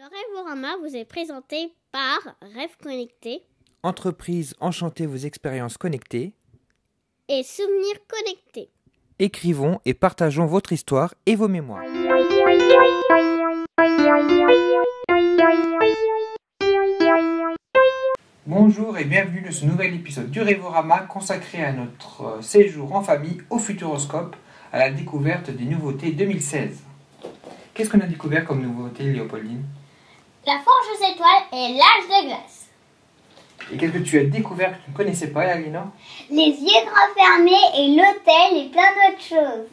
Le Rêvorama vous est présenté par Rêve Connecté, Entreprise, enchantez vos expériences connectées. et Souvenirs Connectés. Écrivons et partageons votre histoire et vos mémoires. Bonjour et bienvenue dans ce nouvel épisode du Rêvorama consacré à notre séjour en famille au Futuroscope, à la découverte des nouveautés 2016. Qu'est-ce qu'on a découvert comme nouveauté, Léopoldine? La Forge aux étoiles et l'âge de glace. Et qu'est-ce que tu as découvert que tu ne connaissais pas, Alina? Les yeux grands fermés et l'hôtel et plein d'autres choses.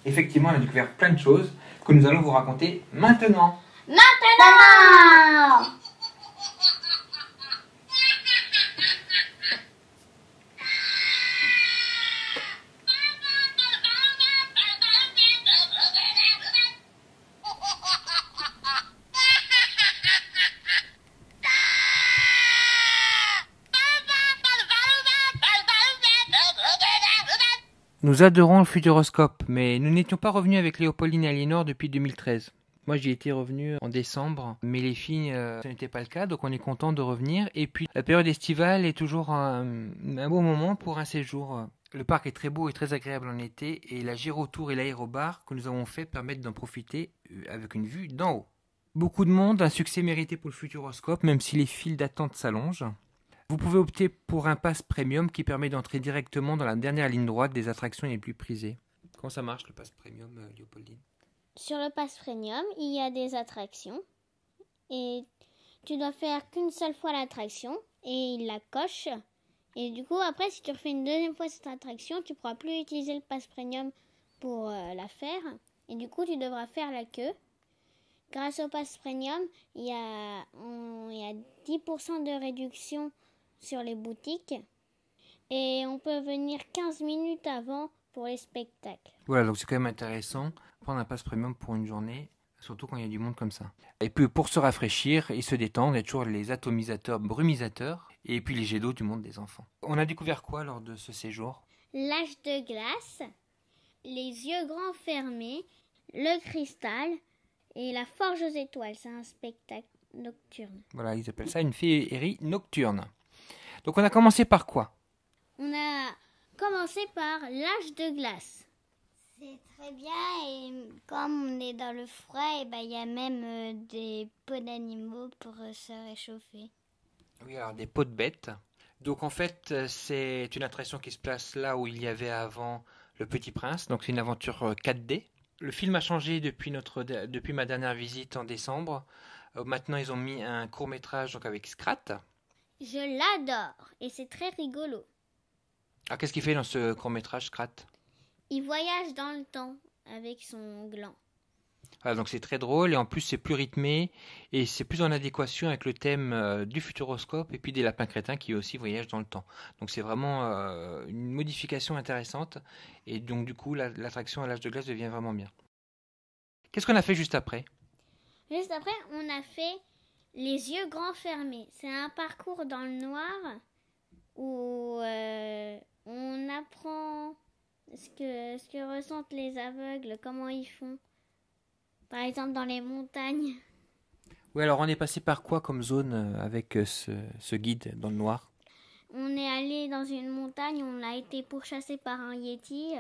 Effectivement, on a découvert plein de choses que nous allons vous raconter maintenant. Maintenant! Nous adorons le Futuroscope, mais nous n'étions pas revenus avec Léopoldine et Aliénor depuis 2013. Moi, j'y étais revenu en décembre, mais les filles, ce n'était pas le cas, donc on est content de revenir. Et puis, la période estivale est toujours un beau moment pour un séjour. Le parc est très beau et très agréable en été, et la gyrotour et l'aérobar que nous avons fait permettent d'en profiter avec une vue d'en haut. Beaucoup de monde, un succès mérité pour le Futuroscope, même si les files d'attente s'allongent. Vous pouvez opter pour un pass premium qui permet d'entrer directement dans la dernière ligne droite des attractions les plus prisées. Comment ça marche le pass premium, Léopoldine? Sur le pass premium, il y a des attractions et tu dois faire qu'une seule fois l'attraction et il la coche. Et du coup, après, si tu refais une deuxième fois cette attraction, tu ne pourras plus utiliser le pass premium pour la faire. Et du coup, tu devras faire la queue. Grâce au pass premium, il y a 10% de réduction sur les boutiques et on peut venir 15 minutes avant pour les spectacles. Voilà, donc c'est quand même intéressant prendre un pass premium pour une journée, surtout quand il y a du monde comme ça. Et puis pour se rafraîchir et se détendre, il y a toujours les atomisateurs, brumisateurs et puis les jets d'eau du monde des enfants. On a découvert quoi lors de ce séjour? L'âge de glace, les yeux grands fermés, le cristal et la forge aux étoiles. C'est un spectacle nocturne. Voilà, ils appellent ça une féerie nocturne. Donc on a commencé par quoi? On a commencé par l'âge de glace. C'est très bien et comme on est dans le froid, il y a même des pots d'animaux pour se réchauffer. Oui, alors des pots de bêtes. Donc en fait, c'est une attraction qui se place là où il y avait avant Le Petit Prince. Donc c'est une aventure 4D. Le film a changé depuis ma dernière visite en décembre. Maintenant, ils ont mis un court-métrage donc avec Scrat. Je l'adore et c'est très rigolo. Alors qu'est-ce qu'il fait dans ce court-métrage, Scrat? Il voyage dans le temps avec son gland. Voilà, donc c'est très drôle et en plus c'est plus rythmé et c'est plus en adéquation avec le thème du Futuroscope et puis des lapins crétins qui aussi voyagent dans le temps. Donc c'est vraiment une modification intéressante et donc du coup l'attraction à l'âge de glace devient vraiment bien. Qu'est-ce qu'on a fait juste après? Juste après, on a fait les yeux grands fermés. C'est un parcours dans le noir où on apprend ce que ressentent les aveugles, comment ils font. Par exemple, dans les montagnes. Oui, alors on est passé par quoi comme zone avec ce guide dans le noir? On est allé dans une montagne, on a été pourchassé par un yéti.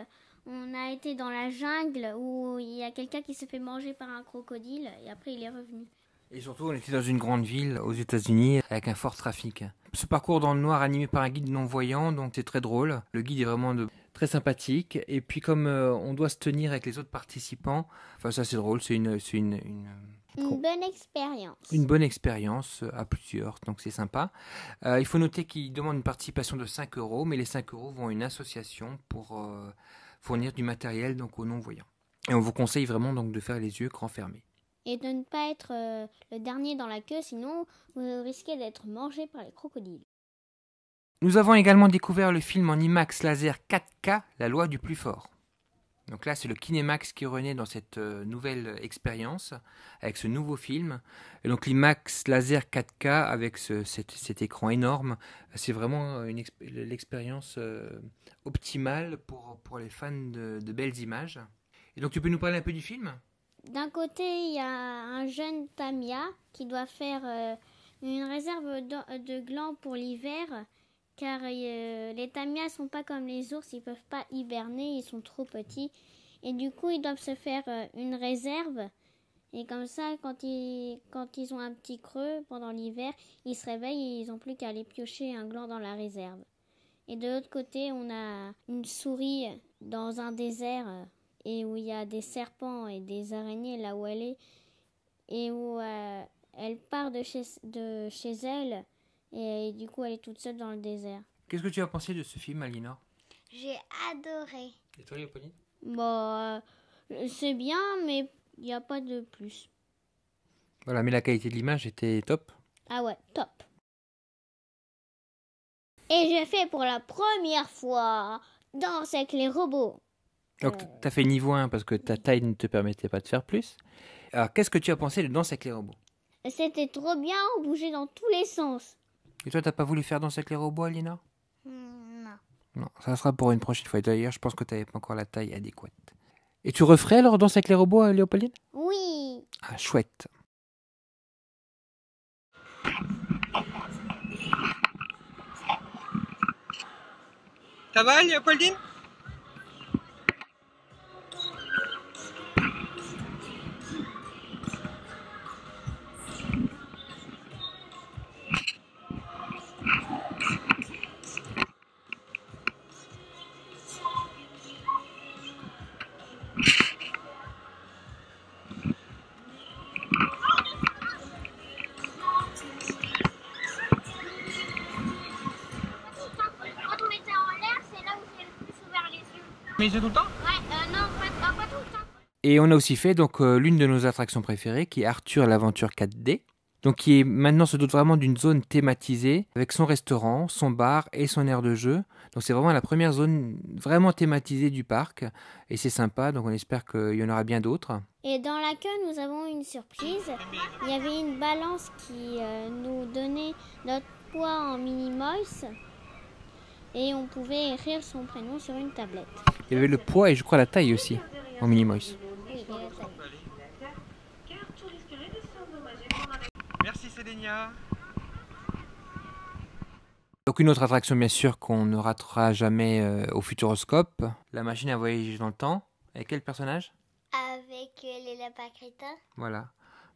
On a été dans la jungle où il y a quelqu'un qui se fait manger par un crocodile et après il est revenu. Et surtout, on était dans une grande ville aux États-Unis avec un fort trafic. Ce parcours dans le noir animé par un guide non-voyant, donc c'est très drôle. Le guide est vraiment très sympathique. Et puis comme on doit se tenir avec les autres participants, enfin ça c'est drôle, c'est une bonne expérience. Une bonne expérience à plusieurs, donc c'est sympa. Il faut noter qu'il demande une participation de 5 €, mais les 5 € vont à une association pour fournir du matériel donc aux non-voyants. Et on vous conseille vraiment donc de faire les yeux grands fermés. Et de ne pas être le dernier dans la queue, sinon vous risquez d'être mangé par les crocodiles. Nous avons également découvert le film en IMAX laser 4K, La loi du plus fort. Donc là, c'est le Kinemax qui renaît dans cette nouvelle expérience, avec ce nouveau film. Et donc l'IMAX laser 4K avec cet écran énorme, c'est vraiment l'expérience optimale pour les fans de belles images. Et donc tu peux nous parler un peu du film ? d'un côté, il y a un jeune Tamia qui doit faire une réserve de glands pour l'hiver, car les Tamias sont pas comme les ours, ils peuvent pas hiberner, ils sont trop petits. Et du coup, ils doivent se faire une réserve. Et comme ça, quand ils ont un petit creux pendant l'hiver, ils se réveillent et ils n'ont plus qu'à aller piocher un gland dans la réserve. Et de l'autre côté, on a une souris dans un désert et où il y a des serpents et des araignées là où elle est. Et où elle part de chez elle et du coup, elle est toute seule dans le désert. Qu'est-ce que tu as pensé de ce film, Aliénor? J'ai adoré. Et toi, Léopoldine? Bon, c'est bien, mais il n'y a pas de plus. Voilà, mais la qualité de l'image était top. Ah ouais, top. Et j'ai fait pour la première fois Danse avec les robots. Donc, tu as fait niveau 1 parce que ta taille ne te permettait pas de faire plus. Alors, qu'est-ce que tu as pensé de Danse avec les robots? C'était trop bien, on bougeait dans tous les sens. Et toi, t'as pas voulu faire Danse avec les robots, Aliénor? Non. Non, ça sera pour une prochaine fois. D'ailleurs, je pense que tu n'avais pas encore la taille adéquate. Et tu referais alors Danse avec les robots, Léopoldine? Oui. Ah, chouette. Ça va, Léopoldine? Mais c'est tout le temps? Ouais, non, pas tout le temps. Et on a aussi fait donc l'une de nos attractions préférées, qui est Arthur l'aventure 4D. Donc qui est maintenant se dote vraiment d'une zone thématisée avec son restaurant, son bar et son aire de jeu. Donc c'est vraiment la première zone vraiment thématisée du parc et c'est sympa. Donc on espère qu'il y en aura bien d'autres. Et dans la queue, nous avons une surprise. Il y avait une balance qui nous donnait notre poids en mini-mouse. Et on pouvait écrire son prénom sur une tablette. Il y avait le poids et je crois la taille aussi en Minimoys. Oui, et la taille. Merci Cédénia. Donc une autre attraction bien sûr qu'on ne ratera jamais au Futuroscope, la machine à voyager dans le temps. Avec quel personnage? Avec les lapins crétins. Voilà.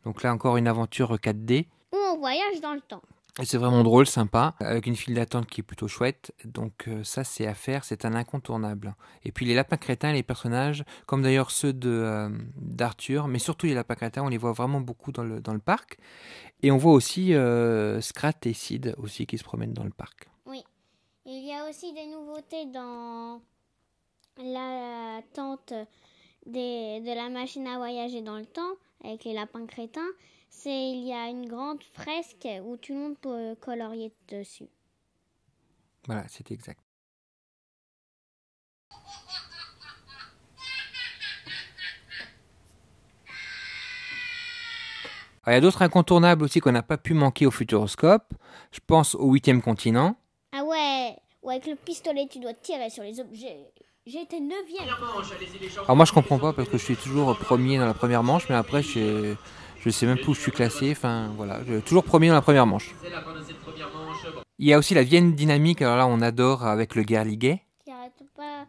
Donc là encore une aventure 4D. Où on voyage dans le temps. Et c'est vraiment drôle, sympa, avec une file d'attente qui est plutôt chouette. Donc ça c'est à faire, c'est un incontournable. Et puis les lapins crétins, les personnages, comme d'ailleurs ceux d'Arthur, mais surtout les lapins crétins, on les voit vraiment beaucoup dans le parc. Et on voit aussi Scrat et Sid aussi qui se promènent dans le parc. Oui. Il y a aussi des nouveautés dans la tente de la machine à voyager dans le temps avec les lapins crétins. Il y a une grande fresque où tout le monde peut colorier dessus. Voilà, c'est exact. Alors, il y a d'autres incontournables aussi qu'on n'a pas pu manquer au Futuroscope. Je pense au 8e continent. Ah ouais, avec le pistolet, tu dois tirer sur les objets. J'ai été 9e. Alors moi je comprends pas parce que je suis toujours premier dans la première manche, mais après je sais même plus où je suis classé. Enfin voilà, je suis toujours premier dans la première manche. Il y a aussi la Vienne dynamique, alors là on adore avec le guerliguet. Qui arrête pas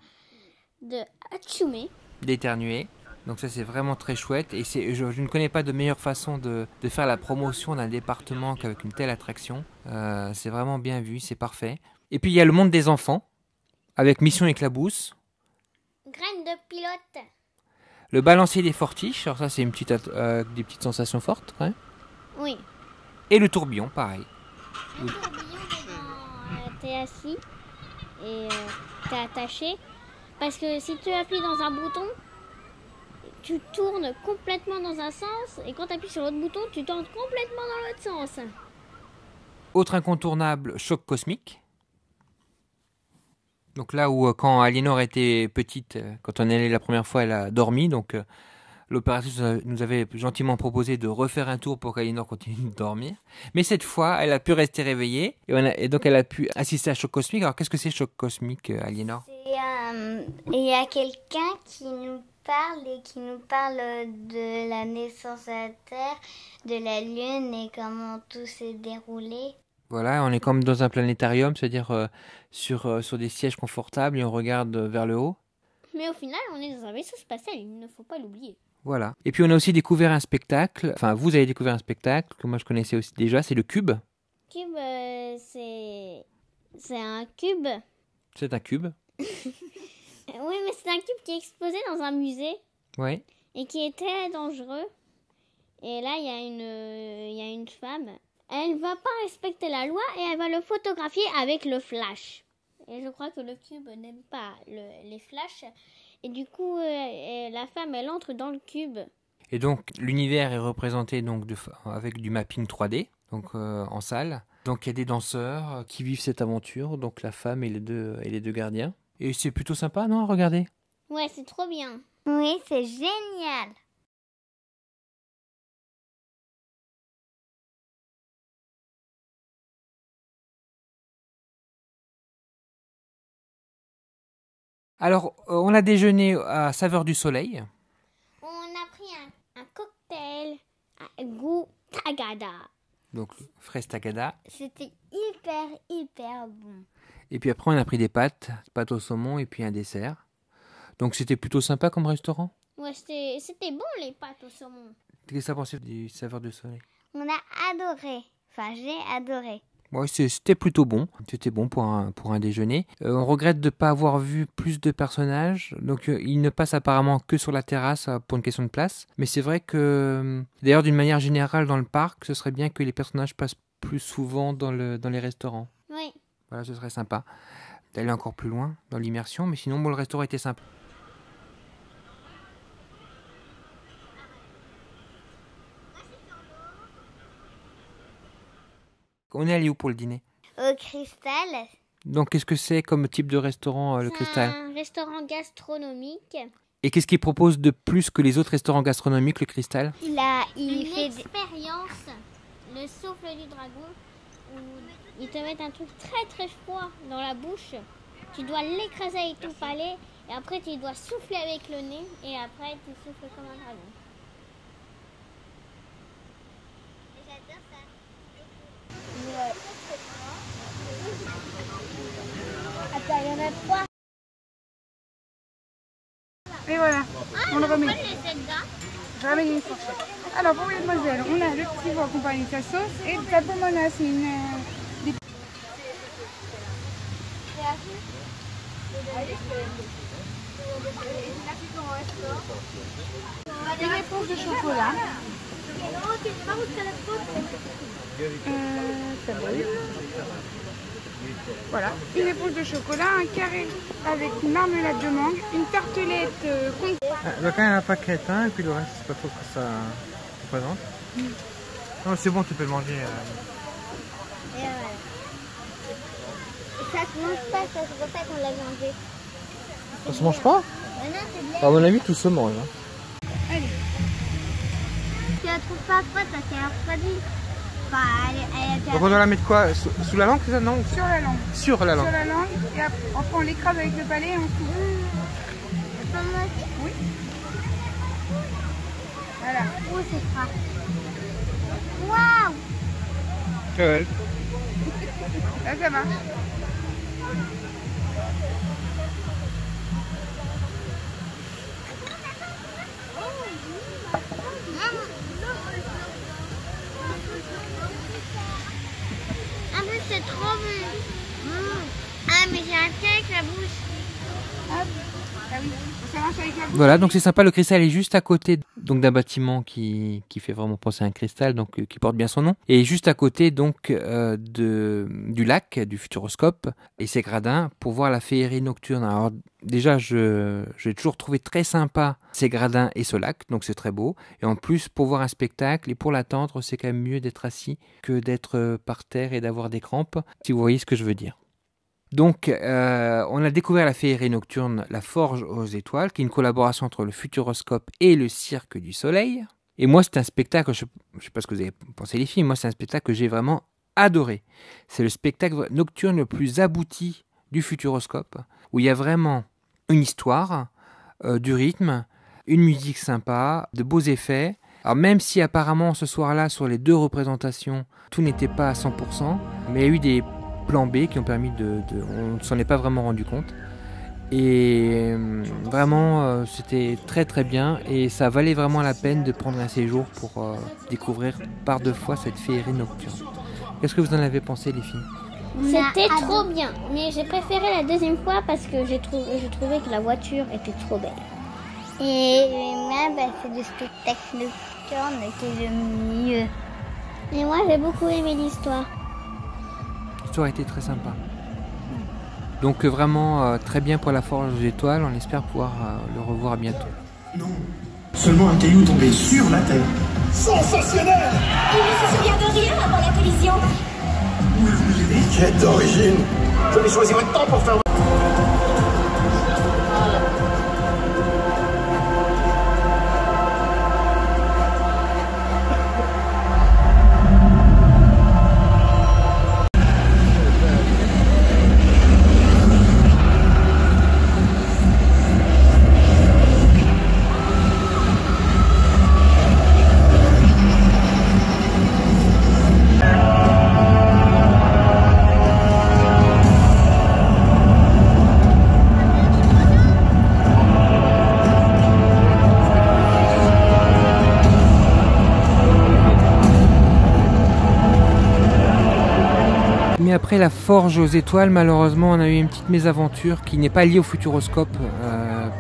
de atchoumer. D'éternuer. Donc ça c'est vraiment très chouette et je ne connais pas de meilleure façon de faire la promotion d'un département qu'avec une telle attraction. C'est vraiment bien vu, c'est parfait. Et puis il y a le monde des enfants avec Mission Éclabousse. Graine de pilote. Le balancier des fortiches, alors ça c'est une petite des petites sensations fortes. Hein. Oui. Et le tourbillon, pareil. Le tourbillon, t'es assis et t'es attaché. Parce que si tu appuies dans un bouton, tu tournes complètement dans un sens. Et quand tu appuies sur l'autre bouton, tu tournes complètement dans l'autre sens. Autre incontournable, choc cosmique. Donc là où quand Aliénor était petite, quand on est allé la première fois, elle a dormi. Donc l'opératrice nous avait gentiment proposé de refaire un tour pour qu'Aliénor continue de dormir. Mais cette fois, elle a pu rester réveillée. Et donc elle a pu assister à choc cosmique. Alors qu'est-ce que c'est choc cosmique, Aliénor? Il y a quelqu'un qui nous parle et qui nous parle de la naissance à la Terre, de la Lune et comment tout s'est déroulé. Voilà, on est comme dans un planétarium, c'est-à-dire sur des sièges confortables et on regarde vers le haut. Mais au final, on est dans un vaisseau spatial, il ne faut pas l'oublier. Voilà. Et puis on a aussi découvert un spectacle, enfin vous avez découvert un spectacle que moi je connaissais aussi déjà, c'est le cube. Cube, c'est un cube. C'est un cube. Oui, mais c'est un cube qui est exposé dans un musée Ouais. et qui est très dangereux. Et là, il y a une femme. Elle va pas respecter la loi et elle va le photographier avec le flash. Et je crois que le cube n'aime pas les flashs. Et du coup, la femme, elle entre dans le cube. Et donc l'univers est représenté donc avec du mapping 3D, donc en salle. Donc il y a des danseurs qui vivent cette aventure, donc la femme et les deux gardiens. Et c'est plutôt sympa, non? Regardez. Ouais, c'est trop bien. Oui, c'est génial. Alors on a déjeuné à saveur du soleil. On a pris un cocktail à goût tagada. Donc fraise tagada. C'était hyper bon. Et puis après on a pris des pâtes au saumon et puis un dessert. Donc c'était plutôt sympa comme restaurant. Ouais, c'était bon les pâtes au saumon. Qu'est-ce que ça pensait du saveur du soleil? On a adoré. Enfin, j'ai adoré. Ouais, c'était plutôt bon. C'était bon pour un déjeuner. On regrette de ne pas avoir vu plus de personnages. Donc, ils ne passent apparemment que sur la terrasse pour une question de place. Mais c'est vrai que, d'ailleurs, d'une manière générale, dans le parc, ce serait bien que les personnages passent plus souvent dans les restaurants. Oui. Voilà, ce serait sympa d'aller encore plus loin dans l'immersion. Mais sinon, bon, le restaurant était sympa. On est allé où pour le dîner? Au Cristal. Donc, qu'est-ce que c'est comme type de restaurant, le Cristal? C'est un restaurant gastronomique. Et qu'est-ce qu'il propose de plus que les autres restaurants gastronomiques, le Cristal? Il fait une expérience, le souffle du dragon, où ils te mettent un truc très froid dans la bouche. Tu dois l'écraser avec ton palais et après tu dois souffler avec le nez et après tu souffles comme un dragon. J'adore ça. Attends, il y en a 3. Et voilà, on le remet. Je Ramène une fourchette. Alors pour mesdemoiselles, on a le petit veau accompagné de sa sauce et de la pomona, c'est des... Une éponge de chocolat. Ça brûle. Voilà, une éponge de chocolat, un carré avec une marmelade de mangue, une tartelette Donc un paquet, hein, et puis le reste, c'est pas trop que ça représente. Non, c'est bon, tu peux le manger. Et voilà. Et ça se mange pas, ça, c'est pour ça qu'on l'a mangé. Ça se mange pas? Non, c'est bien. À mon avis, tout se mange. Hein. Allez. Tu la trouves pas froide parce qu'elle a refroidi. Enfin, elle Donc on doit la mettre quoi? Sous la langue, c'est ça? Non? Sur la langue. Sur la langue. Sur la langue, et après, on l'écrase avec le palais et on coupe. Oui. Voilà. Oh, c'est froid. Waouh! Ouais. Là, ça marche. En plus, c'est trop bon. Ah, mais j'ai un thé avec la bouche. Hop. Ah oui, ça marche avec la bouche. Voilà, donc c'est sympa. Le Cristal est juste à côté donc d'un bâtiment qui fait vraiment penser à un cristal, donc qui porte bien son nom, et juste à côté donc du lac, du Futuroscope et ses gradins pour voir la féerie nocturne. Alors déjà, j'ai toujours trouvé très sympa ces gradins et ce lac, donc c'est très beau. Et en plus, pour voir un spectacle et pour l'attendre, c'est quand même mieux d'être assis que d'être par terre et d'avoir des crampes, si vous voyez ce que je veux dire. Donc, on a découvert la féerie nocturne La Forge aux Étoiles, qui est une collaboration entre le Futuroscope et le Cirque du Soleil. Et moi, c'est un spectacle, je ne sais pas ce que vous avez pensé les filles, moi, c'est un spectacle que j'ai vraiment adoré. C'est le spectacle nocturne le plus abouti du Futuroscope, où il y a vraiment une histoire, du rythme, une musique sympa, de beaux effets. Alors même si apparemment ce soir-là, sur les 2 représentations, tout n'était pas à 100%, mais il y a eu des plans B qui ont permis on ne s'en est pas vraiment rendu compte. Et vraiment, c'était très très bien et ça valait vraiment la peine de prendre un séjour pour découvrir par 2 fois cette féerie nocturne. Qu'est-ce que vous en avez pensé, les filles? C'était trop bien, mais j'ai préféré la 2e fois parce que je trouvais que la voiture était trop belle. Et moi, c'est le spectacle nocturne qui est le mieux. Et moi, j'ai beaucoup aimé l'histoire. L'histoire était très sympa. Donc vraiment très bien pour la Forge aux Étoiles, on espère pouvoir le revoir bientôt. Non, seulement un caillou tombé sur la Terre. Sensationnel! Il ne se souvient de rien avant la collision. Pouvez-vous aider? Quête d'origine! Je vais choisir un temps pour faire... Mais après la Forge aux Étoiles, malheureusement, on a eu une petite mésaventure qui n'est pas liée au Futuroscope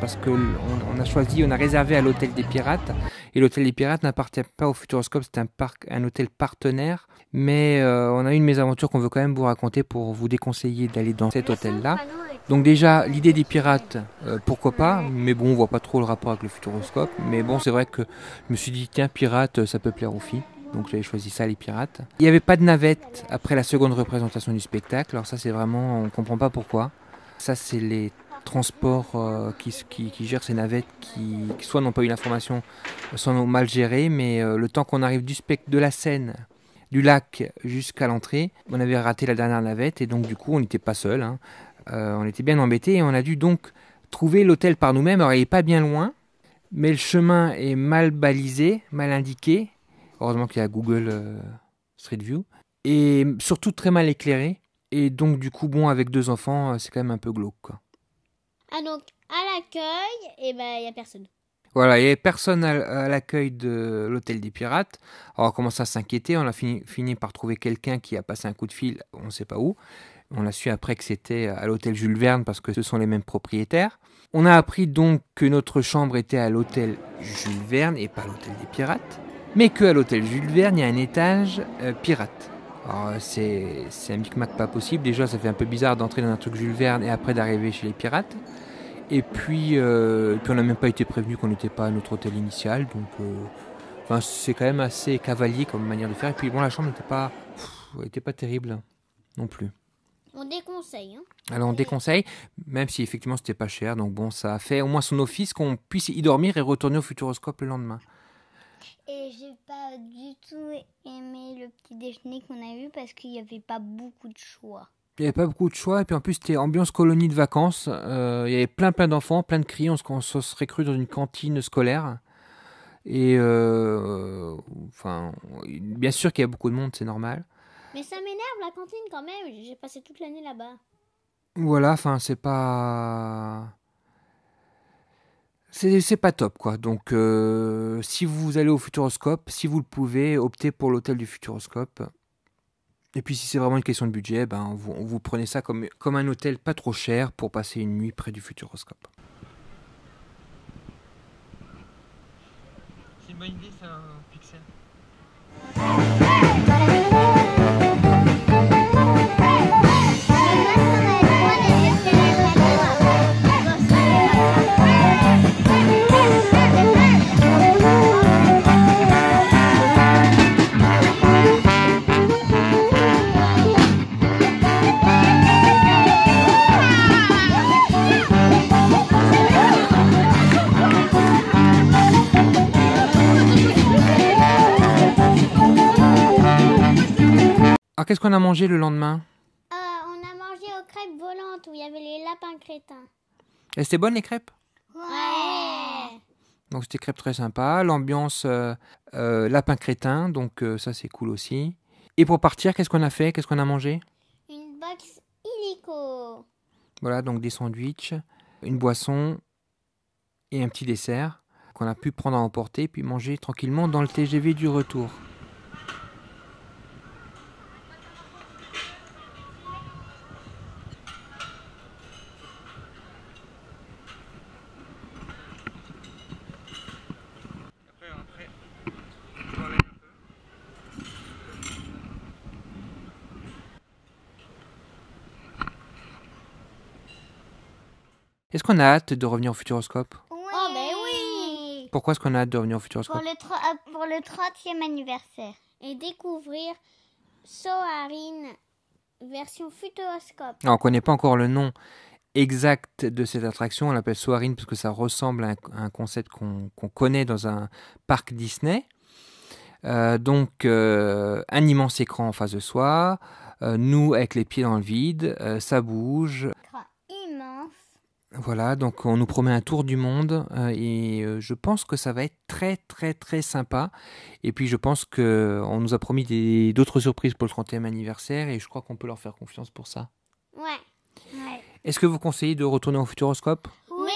parce qu'on a choisi, on a réservé à l'Hôtel des Pirates et l'Hôtel des Pirates n'appartient pas au Futuroscope, c'est un hôtel partenaire. Mais on a eu une mésaventure qu'on veut quand même vous raconter pour vous déconseiller d'aller dans cet hôtel-là. Donc déjà, l'idée des pirates, pourquoi pas, mais bon, on voit pas trop le rapport avec le Futuroscope. Mais bon, c'est vrai que je me suis dit, tiens, pirates, ça peut plaire aux filles. Donc j'avais choisi ça, les pirates. Il n'y avait pas de navette après la seconde représentation du spectacle. Alors ça, c'est vraiment, on ne comprend pas pourquoi. Ça, c'est les transports qui gèrent ces navettes qui soit n'ont pas eu l'information, soit n'ont mal géré. Mais le temps qu'on arrive de la scène, du lac jusqu'à l'entrée, on avait raté la dernière navette. Et donc du coup, on n'était pas seul. Hein. On était bien embêtés et on a dû donc trouver l'hôtel par nous-mêmes. Alors il n'est pas bien loin, mais le chemin est mal balisé, mal indiqué. Heureusement qu'il y a Google Street View. Et surtout très mal éclairé. Et donc du coup, bon, avec 2 enfants, c'est quand même un peu glauque, quoi. Ah donc, à l'accueil, il n'y a personne. Voilà, il n'y avait personne à l'accueil de l'Hôtel des Pirates. Alors on commence à s'inquiéter. On a fini par trouver quelqu'un qui a passé un coup de fil, on ne sait pas où. On a su après que c'était à l'hôtel Jules Verne parce que ce sont les mêmes propriétaires. On a appris donc que notre chambre était à l'hôtel Jules Verne et pas l'hôtel des Pirates. Mais qu'à l'hôtel Jules Verne, il y a un étage pirate. Alors c'est un micmac pas possible. Déjà, ça fait un peu bizarre d'entrer dans un truc Jules Verne et après d'arriver chez les pirates. Et puis on n'a même pas été prévenu qu'on n'était pas à notre hôtel initial. Donc c'est quand même assez cavalier comme manière de faire. Et puis bon, la chambre n'était pas terrible non plus. On déconseille. Hein. Alors on déconseille, même si effectivement c'était pas cher. Donc bon, ça a fait au moins son office qu'on puisse y dormir et retourner au Futuroscope le lendemain. Et j'ai pas du tout aimé le petit déjeuner qu'on a eu parce qu'il n'y avait pas beaucoup de choix. Il n'y avait pas beaucoup de choix et puis en plus c'était ambiance colonie de vacances. Il y avait plein d'enfants, plein de cris. On se serait cru dans une cantine scolaire. Et bien sûr qu'il y a beaucoup de monde, c'est normal. Mais ça m'énerve la cantine quand même. J'ai passé toute l'année là-bas. Voilà, c'est pas... C'est pas top, quoi. Donc, si vous allez au Futuroscope, si vous le pouvez, optez pour l'hôtel du Futuroscope. Et puis, si c'est vraiment une question de budget, vous prenez ça comme un hôtel pas trop cher pour passer une nuit près du Futuroscope. C'est une bonne idée, ça, Pixel. Alors, qu'est-ce qu'on a mangé le lendemain? On a mangé aux crêpes volantes où il y avait les lapins crétins. Et c'était bonne les crêpes? Ouais. Donc c'était crêpes très sympa. L'ambiance lapin crétin, donc ça c'est cool aussi. Et pour partir, qu'est-ce qu'on a fait? Qu'est-ce qu'on a mangé? Une box illico. Voilà, donc des sandwichs, une boisson et un petit dessert qu'on a pu prendre à emporter puis manger tranquillement dans le TGV du retour. Est-ce qu'on a hâte de revenir au Futuroscope? Ouais. Oh, ben oui. Pourquoi est-ce qu'on a hâte de revenir au Futuroscope? Pour le 30e anniversaire. Et découvrir Soarin version Futuroscope. Alors, on ne connaît pas encore le nom exact de cette attraction. On l'appelle Soarin parce que ça ressemble à un concept qu'on connaît dans un parc Disney. Donc, un immense écran en face de soi. Nous, avec les pieds dans le vide. Ça bouge. Écran immense. Voilà, donc on nous promet un tour du monde et je pense que ça va être très très très sympa. Et puis je pense qu'on nous a promis d'autres surprises pour le 30e anniversaire et je crois qu'on peut leur faire confiance pour ça. Ouais. Ouais. Est-ce que vous conseillez de retourner au Futuroscope? Oui,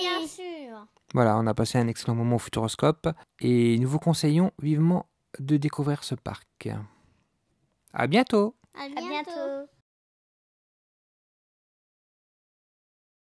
bien sûr. Voilà, on a passé un excellent moment au Futuroscope et nous vous conseillons vivement de découvrir ce parc. À bientôt! À À bientôt.